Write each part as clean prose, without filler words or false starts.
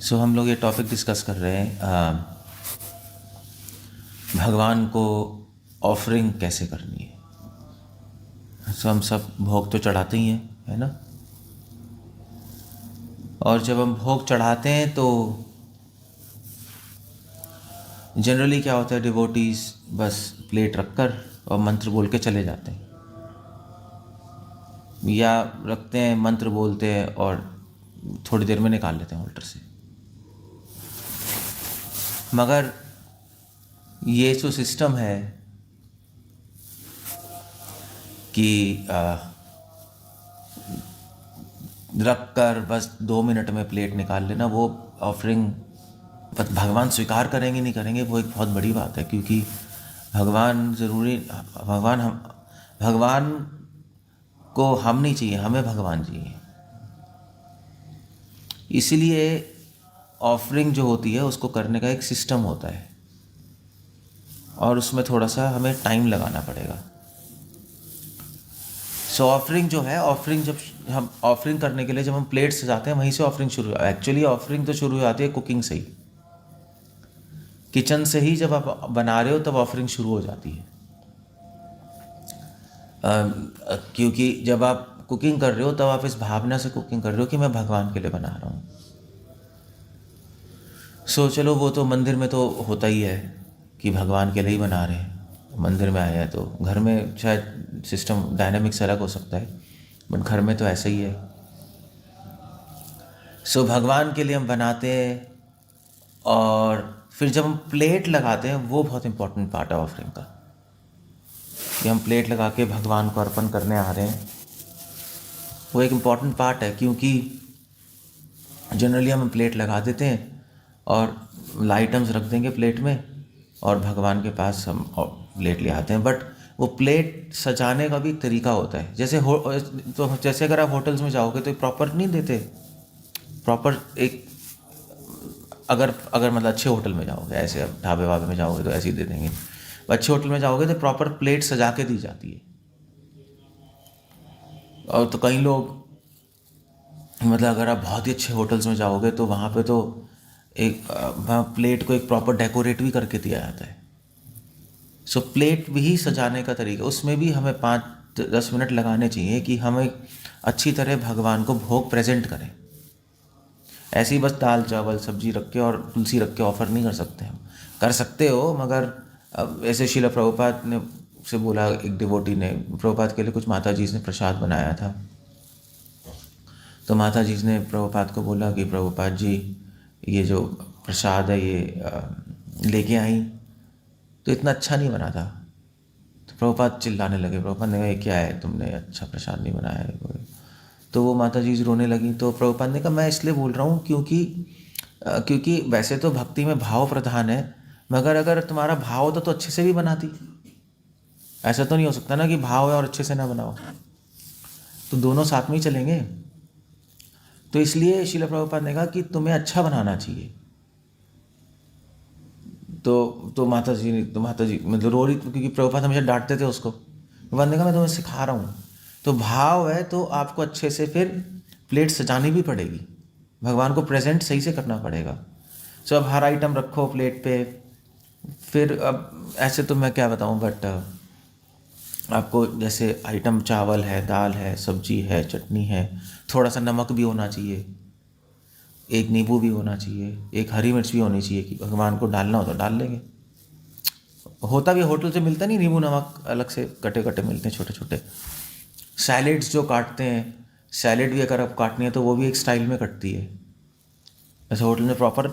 हम लोग ये टॉपिक डिस्कस कर रहे हैं भगवान को ऑफरिंग कैसे करनी है। हम सब भोग तो चढ़ाते ही हैं, है ना। और जब हम भोग चढ़ाते हैं तो जनरली क्या होता है, डिवोटीज बस प्लेट रखकर और मंत्र बोल के चले जाते हैं, या रखते हैं मंत्र बोलते हैं और थोड़ी देर में निकाल लेते हैं ऑल्टर से। मगर ये जो सिस्टम है कि रख कर बस 2 मिनट में प्लेट निकाल लेना, वो ऑफरिंग भगवान स्वीकार करेंगे नहीं करेंगे वो एक बहुत बड़ी बात है। क्योंकि भगवान भगवान को हम नहीं चाहिए, हमें भगवान चाहिए। इसीलिए ऑफरिंग जो होती है उसको करने का एक सिस्टम होता है और उसमें थोड़ा सा हमें टाइम लगाना पड़ेगा। ऑफरिंग जो है, जब हम ऑफरिंग करने के लिए जब हम प्लेट सजाते हैं वहीं से ऑफरिंग शुरू। एक्चुअली ऑफरिंग तो शुरू हो जाती है कुकिंग से ही, किचन से ही जब आप बना रहे हो तब ऑफरिंग शुरू हो जाती है। क्योंकि जब आप कुकिंग कर रहे हो तब आप इस भावना से कुकिंग कर रहे हो कि मैं भगवान के लिए बना रहा हूँ। चलो वो तो मंदिर में तो होता ही है कि भगवान के लिए ही बना रहे हैं, मंदिर में आए हैं। तो घर में शायद सिस्टम डायनामिक्स अलग हो सकता है, बट घर में तो ऐसा ही है। भगवान के लिए हम बनाते हैं और फिर जब हम प्लेट लगाते हैं वो बहुत इंपॉर्टेंट पार्ट है ऑफरिंग का, कि हम प्लेट लगा के भगवान को अर्पण करने आ रहे हैं। वो एक इम्पॉर्टेंट पार्ट है, क्योंकि जनरली हम प्लेट लगा देते हैं और आइटम्स रख देंगे प्लेट में और भगवान के पास हम प्लेट ले आते हैं। बट वो प्लेट सजाने का भी एक तरीका होता है। जैसे अगर आप होटल्स में जाओगे तो प्रॉपर नहीं देते, प्रॉपर एक अगर मतलब अच्छे होटल में जाओगे, ऐसे अब ढाबे वाबे में जाओगे तो ऐसे ही दे देंगे। अच्छे होटल में जाओगे तो प्रॉपर प्लेट सजा के दी जाती है। और तो कई लोग मतलब अगर आप बहुत ही अच्छे होटल्स में जाओगे तो वहाँ पे तो एक प्लेट को एक प्रॉपर डेकोरेट भी करके दिया जाता है। प्लेट भी सजाने का तरीका, उसमें भी हमें 5-10 मिनट लगाने चाहिए कि हम एक अच्छी तरह भगवान को भोग प्रेजेंट करें। ऐसे ही बस दाल चावल सब्जी रख के और तुलसी रख के ऑफ़र नहीं कर सकते। हम कर सकते हो, मगर अब ऐसे शिला प्रभुपाद ने से बोला, एक डिवोटी ने प्रभुपाद के लिए कुछ माता जी ने प्रसाद बनाया था, तो माता जी ने प्रभुपाद को बोला कि प्रभुपाद जी ये जो प्रसाद है ये लेके आई तो इतना अच्छा नहीं बना था। तो प्रभुपाद चिल्लाने लगे, प्रभुपाद ने कहा ये क्या है, तुमने अच्छा प्रसाद नहीं बनाया है। तो वो माता जी रोने लगी। तो प्रभुपाद ने कहा मैं इसलिए बोल रहा हूँ क्योंकि वैसे तो भक्ति में भाव प्रधान है, मगर अगर तुम्हारा भाव होता तो अच्छे से भी बनाती। ऐसा तो नहीं हो सकता ना कि भाव है और अच्छे से ना बनाओ, तो दोनों साथ में ही चलेंगे। तो इसलिए श्रील प्रभुपाद ने कहा कि तुम्हें अच्छा बनाना चाहिए। तो माता जी मतलब रो रही, क्योंकि प्रभुपाद हमेशा डांटते थे उसको। प्रभुपाद ने कहा मैं तुम्हें सिखा रहा हूँ, तो भाव है तो आपको अच्छे से फिर प्लेट सजानी भी पड़ेगी, भगवान को प्रेजेंट सही से करना पड़ेगा। अब हर आइटम रखो प्लेट पे। फिर अब ऐसे तो मैं क्या बताऊँ, बट आपको जैसे आइटम चावल है, दाल है, सब्जी है, चटनी है, थोड़ा सा नमक भी होना चाहिए, एक नींबू भी होना चाहिए, एक हरी मिर्च भी होनी चाहिए कि भगवान को डालना हो तो डाल लेंगे। होता भी होटल से मिलता नहीं, नींबू नमक अलग से कटे कटे मिलते हैं छोटे छोटे। सैलेड्स जो काटते हैं, सैलेड भी अगर आप काटनी है तो वो भी एक स्टाइल में कटती है। ऐसे होटल में प्रॉपर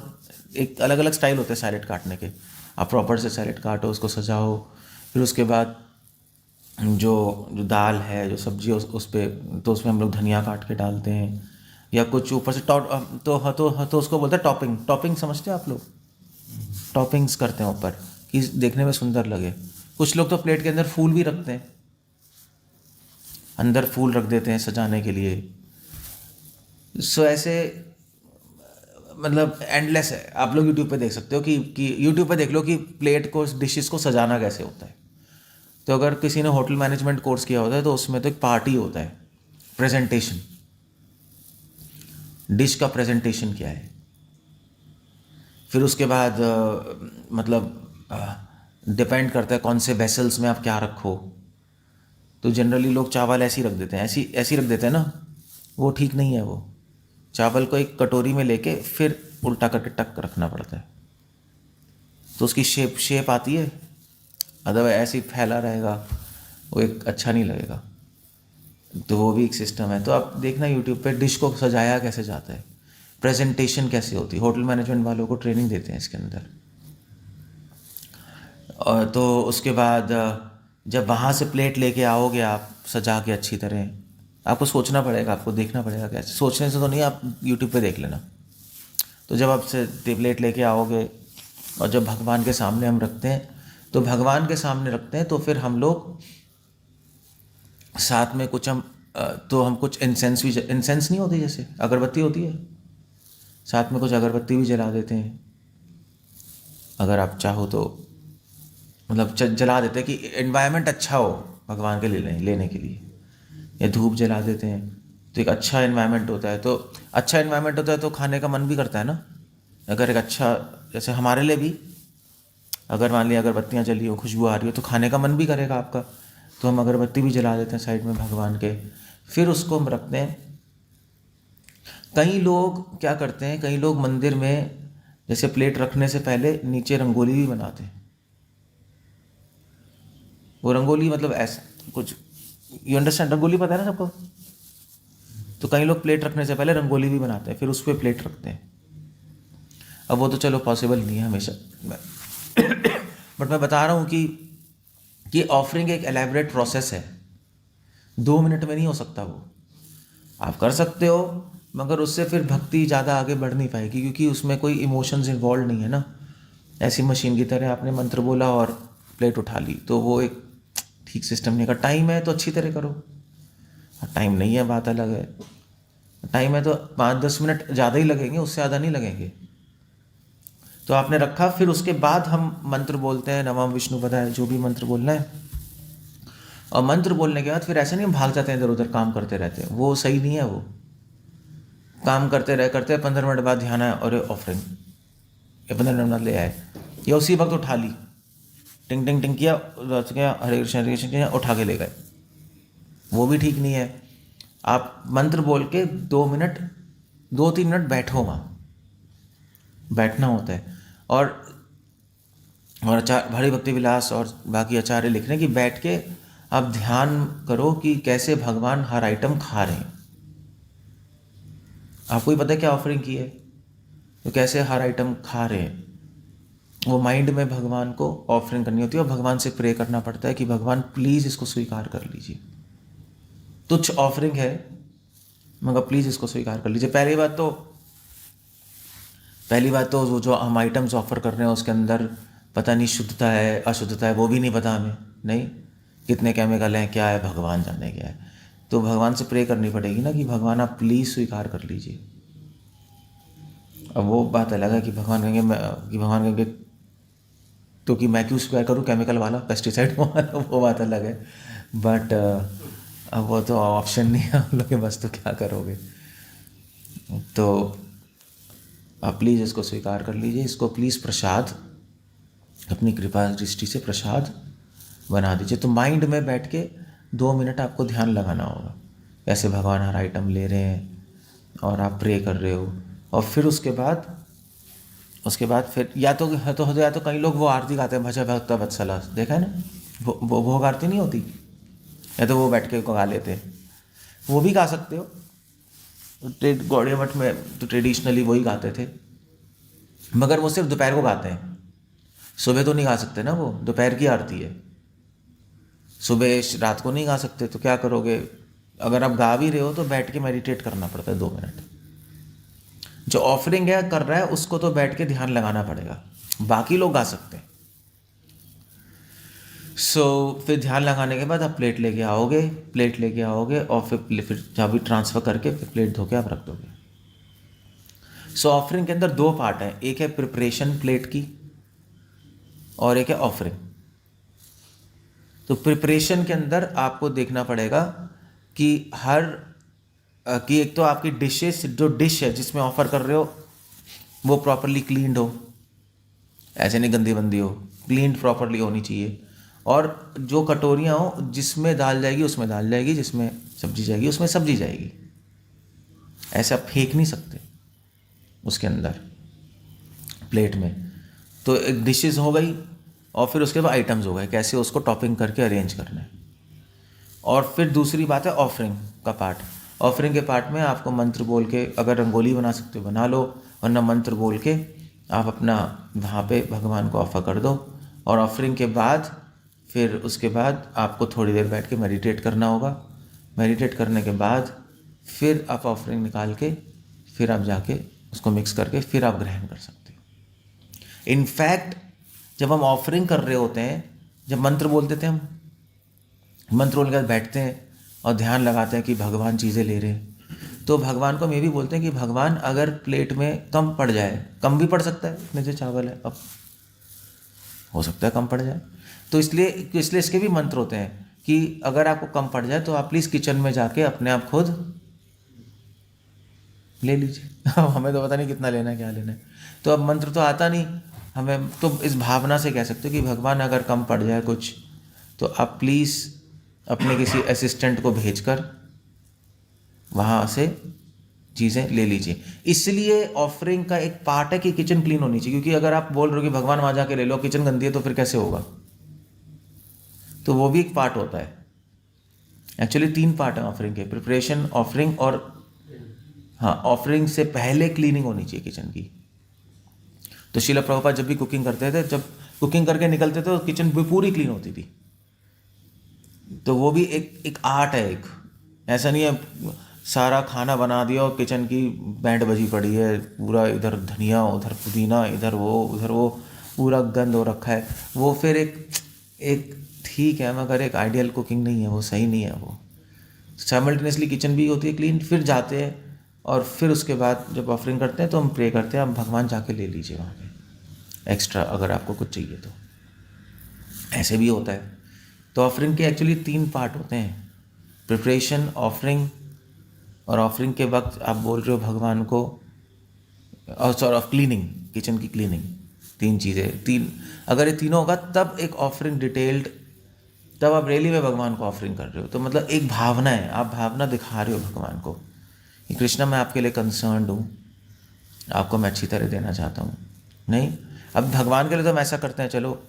एक अलग अलग स्टाइल होते हैं सैलेड काटने के। आप प्रॉपर से सैलेड काटो, उसको सजाओ, फिर उसके बाद जो दाल है, जो सब्जी है उस पर, तो उसमें हम लोग धनिया काट के डालते हैं, या कुछ ऊपर से तो उसको बोलते हैं टॉपिंग। टॉपिंग समझते हैं आप लोग? टॉपिंग्स करते हैं ऊपर कि देखने में सुंदर लगे। कुछ लोग तो प्लेट के अंदर फूल भी रखते हैं, अंदर फूल रख देते हैं सजाने के लिए। ऐसे मतलब एंडलेस है। आप लोग यूट्यूब पे देख सकते हो कि यूट्यूब पे देख लो कि प्लेट को, डिशेस को सजाना कैसे होता है। तो अगर किसी ने होटल मैनेजमेंट कोर्स किया होता है तो उसमें तो एक पार्ट ही होता है, प्रेजेंटेशन। डिश का प्रेजेंटेशन क्या है, फिर उसके बाद मतलब डिपेंड करता है कौन से वेसल्स में आप क्या रखो। तो जनरली लोग चावल ऐसे ही रख देते हैं, ऐसी रख देते हैं ना, वो ठीक नहीं है। वो चावल को एक कटोरी में लेके फिर उल्टा करके टक रखना पड़ता है, तो उसकी शेप आती है। अदरवाइज ऐसे ही फैला रहेगा, वो एक अच्छा नहीं लगेगा। तो वो भी एक सिस्टम है। तो आप देखना यूट्यूब पे डिश को सजाया कैसे जाता है, प्रेजेंटेशन कैसे होती है। होटल मैनेजमेंट वालों को ट्रेनिंग देते हैं इसके अंदर। और तो उसके बाद जब वहाँ से प्लेट लेके आओगे आप सजा के अच्छी तरह, आपको सोचना पड़ेगा, आपको देखना पड़ेगा कैसे। सोचने से तो नहीं, आप यूट्यूब पे देख लेना। तो जब आप से प्लेट लेके आओगे और जब भगवान के सामने हम रखते हैं, तो भगवान के सामने रखते हैं तो फिर हम लोग साथ में कुछ हम कुछ इंसेंस नहीं होती, जैसे अगरबत्ती होती है, साथ में कुछ अगरबत्ती भी जला देते हैं अगर आप चाहो तो। मतलब जला देते हैं कि एनवायरनमेंट अच्छा हो भगवान के लेने के लिए, या धूप जला देते हैं तो एक अच्छा एनवायरनमेंट होता है। तो अच्छा एनवायरनमेंट होता है तो खाने का मन भी करता है ना। अगर एक अच्छा, जैसे हमारे लिए भी, अगर मान लिया अगरबत्तियाँ जली हो, खुशबू आ रही हो, तो खाने का मन भी करेगा आपका। तो हम अगरबत्ती भी जला देते हैं साइड में भगवान के, फिर उसको हम रखते हैं। कई लोग क्या करते हैं, कई लोग मंदिर में जैसे प्लेट रखने से पहले नीचे रंगोली भी बनाते हैं। वो रंगोली मतलब ऐसा कुछ, यू अंडरस्टैंड, रंगोली पता है ना सबको। तो कई लोग प्लेट रखने से पहले रंगोली भी बनाते हैं, फिर उस पर प्लेट रखते हैं। अब वो तो चलो पॉसिबल नहीं है हमेशा, बट मैं बता रहा हूँ कि ऑफरिंग एक एलैबोरेट प्रोसेस है, 2 मिनट में नहीं हो सकता। वो आप कर सकते हो, मगर उससे फिर भक्ति ज़्यादा आगे बढ़ नहीं पाएगी, क्योंकि उसमें कोई इमोशंस इन्वॉल्व नहीं है ना। ऐसी मशीन की तरह आपने मंत्र बोला और प्लेट उठा ली, तो वो एक ठीक सिस्टम नहीं। अगर टाइम है तो अच्छी तरह करो, टाइम नहीं है बात अलग है। टाइम है तो 5-10 मिनट ज़्यादा ही लगेंगे, उससे ज़्यादा नहीं लगेंगे। तो आपने रखा, फिर उसके बाद हम मंत्र बोलते हैं, नमः विष्णु पदाय, जो भी मंत्र बोलना है। और मंत्र बोलने के बाद फिर ऐसे नहीं हम भाग जाते हैं इधर उधर काम करते रहते हैं, वो सही नहीं है। वो काम करते 15 मिनट बाद ध्यान आया और ऑफरिंग, या 15 मिनट बाद ले आए, या उसी वक्त उठा ली, टिंग टिंग टिंग किया, हरे कृष्ण किया, उठा के ले गए, वो भी ठीक नहीं है। आप मंत्र बोल के 2-3 मिनट बैठो, वहाँ बैठना होता है। और आचार्य भारी भक्ति विलास और बाकी आचार्य लिख रहे हैं कि बैठ के आप ध्यान करो कि कैसे भगवान हर आइटम खा रहे हैं। आपको ही पता है क्या ऑफरिंग की है, तो कैसे हर आइटम खा रहे हैं। वो माइंड में भगवान को ऑफरिंग करनी होती है, और भगवान से प्रे करना पड़ता है कि भगवान प्लीज़ इसको स्वीकार कर लीजिए। तुच्छ ऑफरिंग है, मगर प्लीज़ इसको स्वीकार कर लीजिए। पहली बात तो वो जो हम आइटम्स ऑफर कर रहे हैं उसके अंदर पता नहीं शुद्धता है अशुद्धता है, वो भी नहीं पता हमें, नहीं कितने केमिकल हैं, क्या है, भगवान जाने क्या है। तो भगवान से प्रे करनी पड़ेगी ना कि भगवान आप प्लीज़ स्वीकार कर लीजिए। अब वो बात अलग है कि भगवान कहेंगे तो कि मैं क्यों स्वीकार करूँ केमिकल वाला, पेस्टिसाइड वाला, वो बात अलग है। बट अब वो तो ऑप्शन नहीं है हम लोग के बस, तो क्या करोगे। तो आप प्लीज़ इसको स्वीकार कर लीजिए, इसको प्लीज़ प्रसाद, अपनी कृपा दृष्टि से प्रसाद बना दीजिए। तो माइंड में बैठ के 2 मिनट आपको ध्यान लगाना होगा, कैसे भगवान हर आइटम ले रहे हैं और आप प्रे कर रहे हो। और फिर उसके बाद फिर या तो कई लोग वो आरती गाते हैं, भज भक्त वत्सला, देखा है ना, वो भोग आरती नहीं होती, या तो वो बैठ के गा लेते हैं, वो भी गा सकते हो। गौड़िया मठ में तो ट्रेडिशनली वही गाते थे, मगर वो सिर्फ दोपहर को गाते हैं, सुबह तो नहीं गा सकते ना, वो दोपहर की आरती है, सुबह रात को नहीं गा सकते। तो क्या करोगे, अगर आप गा भी रहे हो तो बैठ के मेडिटेट करना पड़ता है 2 मिनट। जो ऑफरिंग है कर रहा है उसको तो बैठ के ध्यान लगाना पड़ेगा, बाकी लोग गा सकते हैं। फिर ध्यान लगाने के बाद आप प्लेट लेके आओगे और फिर जहाँ भी ट्रांसफ़र करके फिर प्लेट धो के आप रख दोगे। ऑफरिंग के अंदर 2 पार्ट हैं, एक है प्रिपरेशन प्लेट की और एक है ऑफरिंग। तो प्रिपरेशन के अंदर आपको देखना पड़ेगा कि एक तो आपकी डिश है जिसमें ऑफर कर रहे हो वो प्रॉपरली क्लीन्ड हो, ऐसे नहीं गंदी बंदी हो, क्लीन प्रॉपरली होनी चाहिए। और जो कटोरियाँ हो, जिसमें दाल जाएगी उसमें दाल जाएगी, जिसमें सब्जी जाएगी उसमें सब्जी जाएगी। ऐसे आप फेंक नहीं सकते उसके अंदर प्लेट में। तो एक डिशेस हो गई, और फिर उसके बाद आइटम्स हो गए, कैसे उसको टॉपिंग करके अरेंज करना है। और फिर दूसरी बात है ऑफरिंग का पार्ट। ऑफरिंग के पार्ट में आपको मंत्र बोल के, अगर रंगोली बना सकते हो बना लो, वरना मंत्र बोल के आप अपना वहाँ पे भगवान को ऑफर कर दो। और ऑफरिंग के बाद फिर उसके बाद आपको थोड़ी देर बैठ के मेडिटेट करना होगा। मेडिटेट करने के बाद फिर आप ऑफरिंग निकाल के फिर आप जाके उसको मिक्स करके फिर आप ग्रहण कर सकते हो। इनफैक्ट जब हम ऑफरिंग कर रहे होते हैं, जब मंत्र बोलते थे, हम मंत्र बोलने के बाद बैठते हैं और ध्यान लगाते हैं कि भगवान चीज़ें ले रहे हैं, तो भगवान को हम ये भी बोलते हैं कि भगवान अगर प्लेट में कम पड़ जाए, कम भी पड़ सकता है, इतने से चावल है, अब हो सकता है कम पड़ जाए, तो इसलिए इसके भी मंत्र होते हैं कि अगर आपको कम पड़ जाए तो आप प्लीज़ किचन में जाके अपने आप खुद ले लीजिए। हमें तो पता नहीं कितना लेना है, क्या लेना है, तो अब मंत्र तो आता नहीं हमें, तो इस भावना से कह सकते हो कि भगवान अगर कम पड़ जाए कुछ, तो आप प्लीज़ अपने किसी असिस्टेंट को भेजकर वहाँ से चीज़ें ले लीजिए। इसलिए ऑफरिंग का एक पार्ट है कि किचन क्लीन होनी चाहिए, क्योंकि अगर आप बोल रहे हो कि भगवान वहाँ जाके ले लो, किचन गंदी है, तो फिर कैसे होगा। तो वो भी एक पार्ट होता है। एक्चुअली 3 पार्ट है ऑफरिंग के, प्रिपरेशन, ऑफरिंग और हाँ, ऑफरिंग से पहले क्लीनिंग होनी चाहिए किचन की। तो श्रील प्रभुपाद जब भी कुकिंग करते थे, जब कुकिंग करके निकलते थे तो किचन भी पूरी क्लीन होती थी। तो वो भी एक आर्ट है। एक ऐसा नहीं है सारा खाना बना दिया और किचन की बैंड बजी पड़ी है, पूरा इधर धनिया उधर पुदीना इधर वो पूरा गंद हो रखा है, वो फिर एक ठीक है मगर एक आइडियल कुकिंग नहीं है, वो सही नहीं है। वो साइमल्टेनियसली किचन भी होती है क्लीन, फिर जाते हैं और फिर उसके बाद जब ऑफरिंग करते हैं तो हम प्रे करते हैं, आप भगवान जाके ले लीजिए वहाँ पे एक्स्ट्रा अगर आपको कुछ चाहिए तो, ऐसे भी होता है। तो ऑफरिंग के एक्चुअली 3 पार्ट होते हैं, प्रिपरेशन, ऑफरिंग, और ऑफरिंग के वक्त आप बोल रहे हो भगवान को, और सॉरी ऑफ क्लीनिंग, किचन की क्लीनिंग, 3 चीज़ें, 3 अगर ये तीनों होगा तब एक ऑफरिंग डिटेल्ड, तब आप रियली में भगवान को ऑफरिंग कर रहे हो। तो मतलब एक भावना है, आप भावना दिखा रहे हो भगवान को कि कृष्णा मैं आपके लिए कंसर्न्ड हूँ, आपको मैं अच्छी तरह देना चाहता हूँ। नहीं, अब भगवान के लिए तो हम ऐसा करते हैं, चलो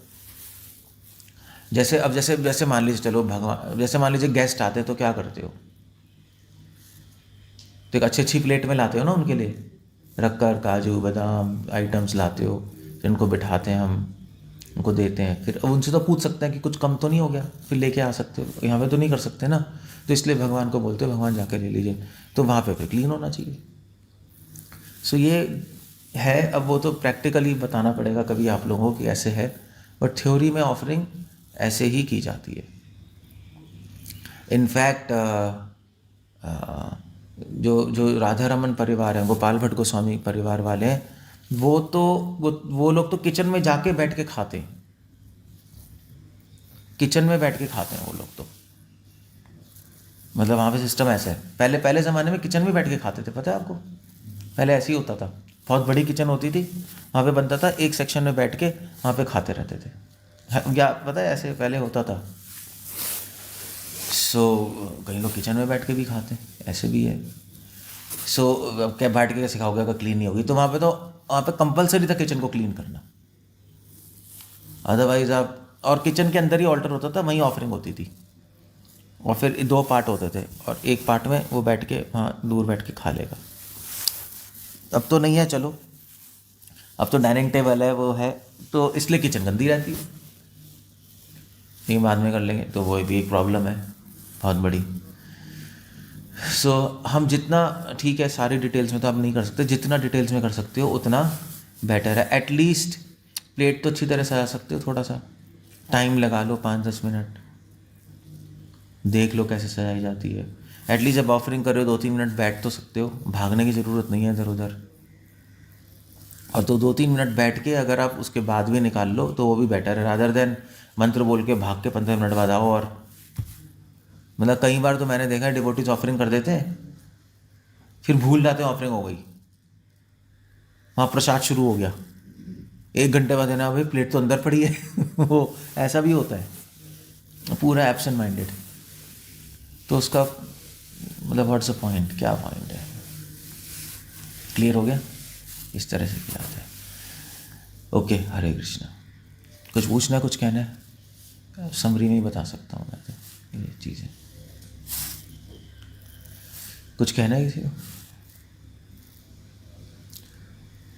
जैसे मान लीजिए, चलो भगवान, जैसे मान लीजिए गेस्ट आते हैं तो क्या करते हो, तो एक अच्छी प्लेट में लाते हो ना उनके लिए, रखकर काजू बादाम आइटम्स लाते हो, फिर उनको बिठाते हैं, हम उनको देते हैं, फिर अब उनसे तो पूछ सकते हैं कि कुछ कम तो नहीं हो गया, फिर लेके आ सकते हो, यहाँ पे तो नहीं कर सकते ना, तो इसलिए भगवान को बोलते हो भगवान जाके ले लीजिए, तो वहाँ पे फिर क्लीन होना चाहिए। सो ये है, अब वो तो प्रैक्टिकली बताना पड़ेगा कभी आप लोगों को कि ऐसे है, बट थ्योरी में ऑफरिंग ऐसे ही की जाती है। इनफैक्ट जो राधा रमन परिवार है, गोपाल भट्ट गोस्वामी परिवार वाले हैं, वो लोग तो किचन में जाके बैठ के खाते हैं, किचन में बैठ के खाते हैं वो लोग तो, मतलब वहाँ पे सिस्टम ऐसा है। पहले ज़माने में किचन में बैठ के खाते थे, पता है आपको, पहले ऐसे ही होता था, बहुत बड़ी किचन होती थी, वहाँ पे बनता था, एक सेक्शन में बैठ के वहाँ पे खाते रहते थे, क्या पता है ऐसे पहले होता था। सो कई लोग किचन में बैठ के भी खाते हैं, ऐसे भी है। सो क्या बैठ के कैसे खाओगे अगर क्लीन नहीं होगी, तो वहाँ पे कंपलसरी था किचन को क्लीन करना, अदरवाइज आप, और किचन के अंदर ही ऑल्टर होता था, वहीं ऑफरिंग होती थी, और फिर 2 पार्ट होते थे, और एक पार्ट में वो बैठ के वहाँ दूर बैठ के खा लेगा। अब तो नहीं है, चलो अब तो डाइनिंग टेबल है, वो है, तो इसलिए किचन गंदी रहती है, ये बाद में कर लेंगे, तो वो भी एक प्रॉब्लम है बहुत बड़ी। सो हम जितना, ठीक है सारी डिटेल्स में तो आप नहीं कर सकते, जितना डिटेल्स में कर सकते हो उतना बेटर है। एटलीस्ट प्लेट तो अच्छी तरह सजा सकते हो, थोड़ा सा टाइम लगा लो, 5-10 मिनट देख लो कैसे सजाई जाती है। एटलीस्ट जब ऑफरिंग कर रहे हो 2-3 मिनट बैठ तो सकते हो, भागने की ज़रूरत नहीं है इधर उधर, और तो 2-3 मिनट बैठ के अगर आप उसके बाद भी निकाल लो तो वो भी बेटर है, रादर देन मंत्र बोल के भाग के 15 मिनट बाद आओ। और मतलब कई बार तो मैंने देखा है डिवोटीज ऑफरिंग कर देते हैं, फिर भूल जाते हैं ऑफरिंग हो गई, वहाँ प्रसाद शुरू हो गया, 1 घंटे बाद देना, भाई प्लेट तो अंदर पड़ी है वो ऐसा भी होता है, पूरा एब्सेंट माइंडेड। तो उसका मतलब व्हाट्स द पॉइंट, क्या पॉइंट है? क्लियर हो गया? इस तरह से किया जाता है। ओके, हरे कृष्णा। कुछ पूछना है, कुछ कहना है? समरी में ही बता सकता हूँ मैं तो ये चीज़ें। कुछ कहना है किसी को?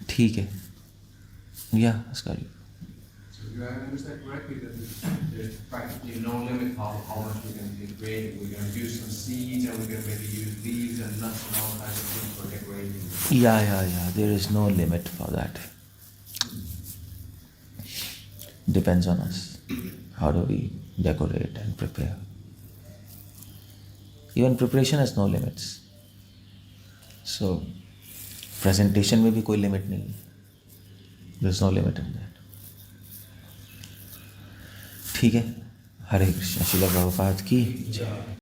ठीक है, या उसका So do I understand correctly that there's practically no limit how much we can create? We're going to use some seeds and we're going to maybe use leaves and nuts and all kinds of things for decorating. yeah, there is no limit for that. Depends on us. How do we decorate and prepare? Even preparation has no limits. So presentation में भी कोई limit नहीं है. There's no limit in that. ठीक है, हरे कृष्णा। श्रील प्रभुपाद की जय।